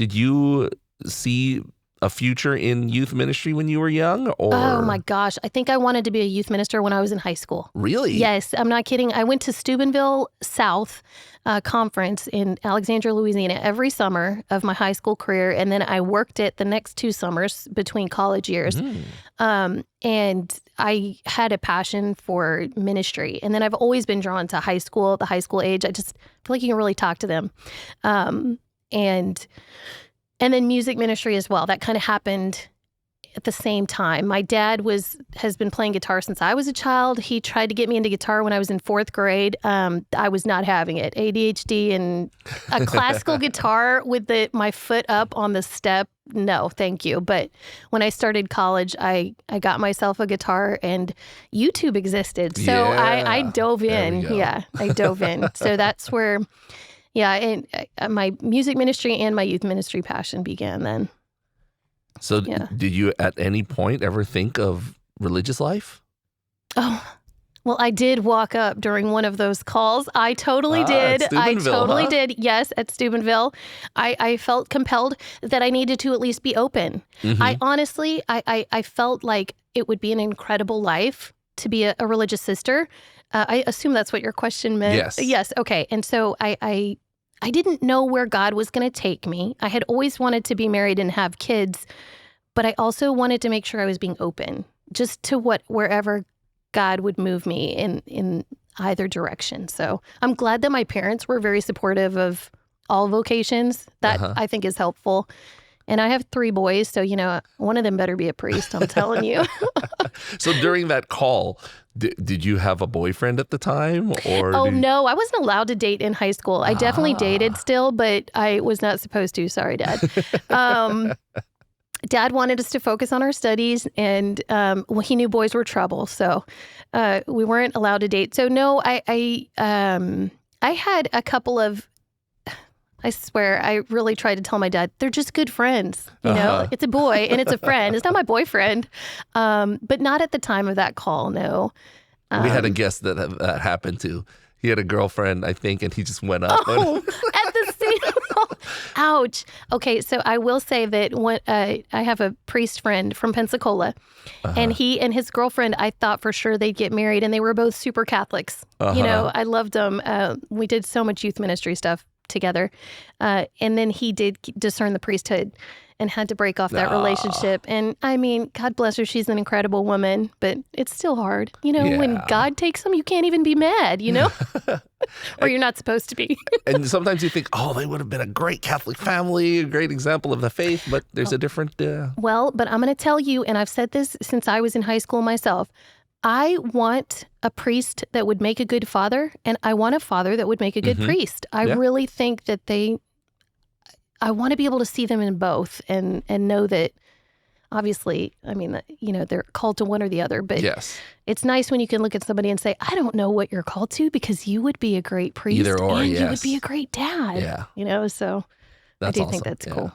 Did you see a future in youth ministry when you were young? Or Oh my gosh. I think I wanted to be a youth minister when I was in high school. Really? Yes, I'm not kidding. I went to Steubenville South conference in Alexandria, Louisiana every summer of my high school career. And then I worked it the next 2 summers between college years. And I had a passion for ministry. And then I've always been drawn to the high school age. I just feel like you can really talk to them. And then music ministry as well. That kind of happened at the same time. My dad has been playing guitar since I was a child. He tried to get me into guitar when I was in 4th grade. I was not having it. ADHD and a classical guitar with my foot up on the step. No, thank you. But when I started college, I got myself a guitar and YouTube existed. So I dove in. Yeah, I dove in. So that's where... Yeah, and my music ministry and my youth ministry passion began then. So did you at any point ever think of religious life? Oh, well, I did walk up during one of those calls. I totally did. I totally did. Yes, at Steubenville. I felt compelled that I needed to at least be open. I honestly, I felt like it would be an incredible life to be a religious sister. I assume that's what your question meant. Yes. Yes. Okay. And so I didn't know where God was going to take me. I had always wanted to be married and have kids, but I also wanted to make sure I was being open just to wherever God would move me in either direction. So I'm glad that my parents were very supportive of all vocations. That I think is helpful. And I have 3 boys, so, one of them better be a priest, I'm telling you. So during that call, did you have a boyfriend at the time? No, I wasn't allowed to date in high school. I definitely dated still, but I was not supposed to. Sorry, Dad. Dad wanted us to focus on our studies, and he knew boys were trouble, so we weren't allowed to date. So no, I had a couple of... I swear, I really tried to tell my dad, they're just good friends. It's a boy and it's a friend. It's not my boyfriend. But not at the time of that call, no. We had a guest that happened to. He had a girlfriend, I think, and he just went up. Oh, at the same... Ouch. Okay, so I will say that I have a priest friend from Pensacola, and he and his girlfriend, I thought for sure they'd get married, and they were both super Catholics. I loved them. We did so much youth ministry stuff together. And then he did discern the priesthood and had to break off that relationship. And I mean, God bless her. She's an incredible woman, but it's still hard. When God takes them, you can't even be mad, or you're not supposed to be. And sometimes you think, they would have been a great Catholic family, a great example of the faith, but there's a different... Well, but I'm going to tell you, and I've said this since I was in high school myself, I want a priest that would make a good father, and I want a father that would make a good priest. I really think that I want to be able to see them in both and know that, obviously, I mean, they're called to one or the other, but it's nice when you can look at somebody and say, I don't know what you're called to because you would be a great priest Either or, and you would be a great dad. Yeah. So I do think that's cool.